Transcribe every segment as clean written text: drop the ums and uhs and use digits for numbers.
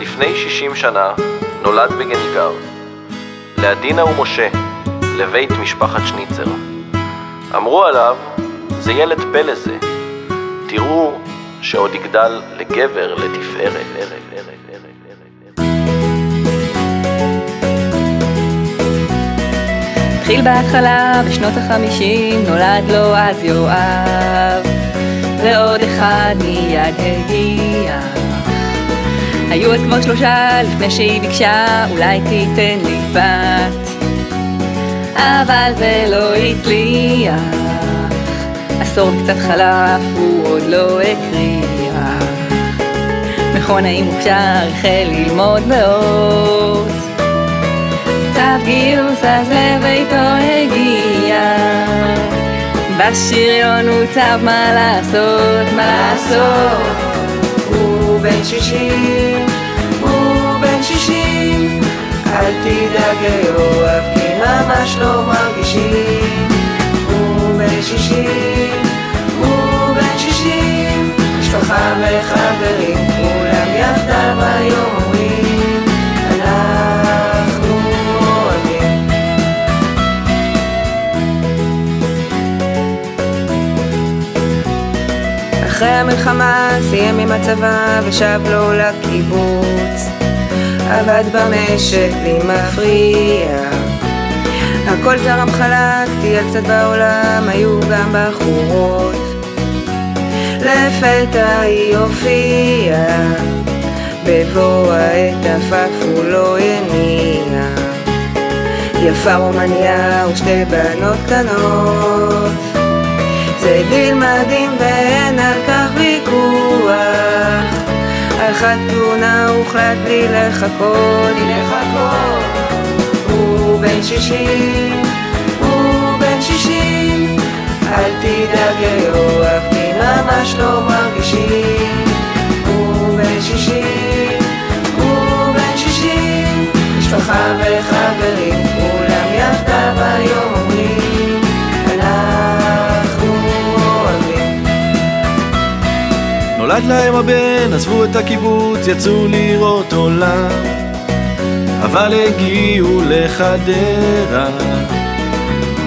לפני 60 שנה נולד בגניגר, לעדינה ומשה, לבית משפחת שניצר. אמרו עליו, זה ילד פלא זה, תראו שעוד יגדל לגבר לתפארת. התחיל בהתחלה בשנות ה-50, נולד לו אז יואב, ועוד אחד מיד הגיע. היו אז כבר 3 לפני שהיא ביקשה, אולי תיתן לי בת, אבל זה לא הצליח. עשור קצת חלף, הוא עוד לא הקריח. מכונאי מוכשר החל ללמוד באות, צו גיוס אז לביתו הגיע. בשריון הוא צו מה לעשות, מה לעשות. הוא בן 60, הוא בן 60, אל תדאג יואב כי ממש לא מרגישים. הוא בן 60, הוא בן 60, משפחה וחברים כולם יחדיו היום אומרים אנחנו אוהבים. אחרי המלחמה סיים עם הצבא ושב לו לקיבוץ, עבד במשק בלי מפריע, הכל זרם חלק, טייל קצת בעולם, היו גם בחורות. לפתע היא הופיעה, בבוא העת עפף הוא לא יניע. יפה רומניה ושתי בנות קטנות, זה דיל מדהים ואין על כך ויכוח. על חתונה הוחלט בלי לחכות, הוא בן 60, הוא בן 60, אל תדאג יואב כי ממש לא מרגישים. הוא בן 60, הוא בן 60, משפחה וחברים כולם יחדיו היום אומרים אנחנו אוהבים. נולד להם הבן, עזבו את הקיבוץ, יצאו לראות עולם, אבל הגיעו לחדרה.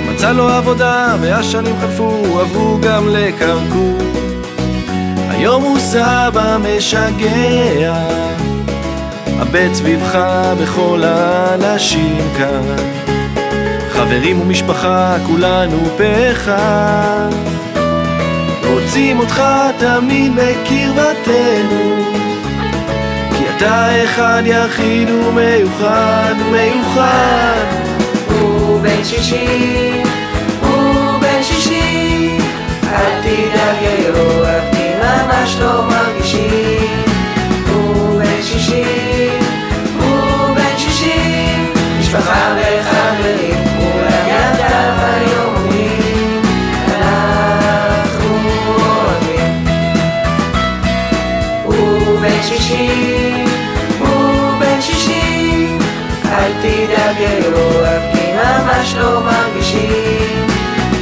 מצא לו עבודה והשנים חלפו, עברו גם לקרקור. היום הוא סבא משגע, הבט סביבך בכל האנשים כאן, חברים ומשפחה כולנו פחד, רוצים אותך תמיד בקרבתנו, כי אתה אחד יחיד ומיוחד, מיוחד. הוא בן 60, הוא בן 60, אל תדאג יואב כי ממש לא מרגישים. הוא בן 60, הוא בן 60, משפחה וחברים כולם יחדיו היום אומרים אנחנו אוהבים. הוא בן 60, הוא בן 60, אל תדאג יואב כי ממש לא מרגישים.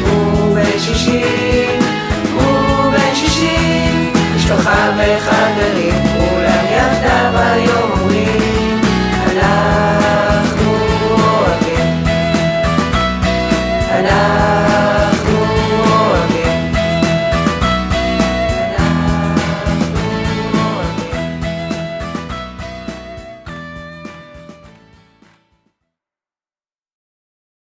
הוא בן 60, הוא בן 60, משפחה וחברים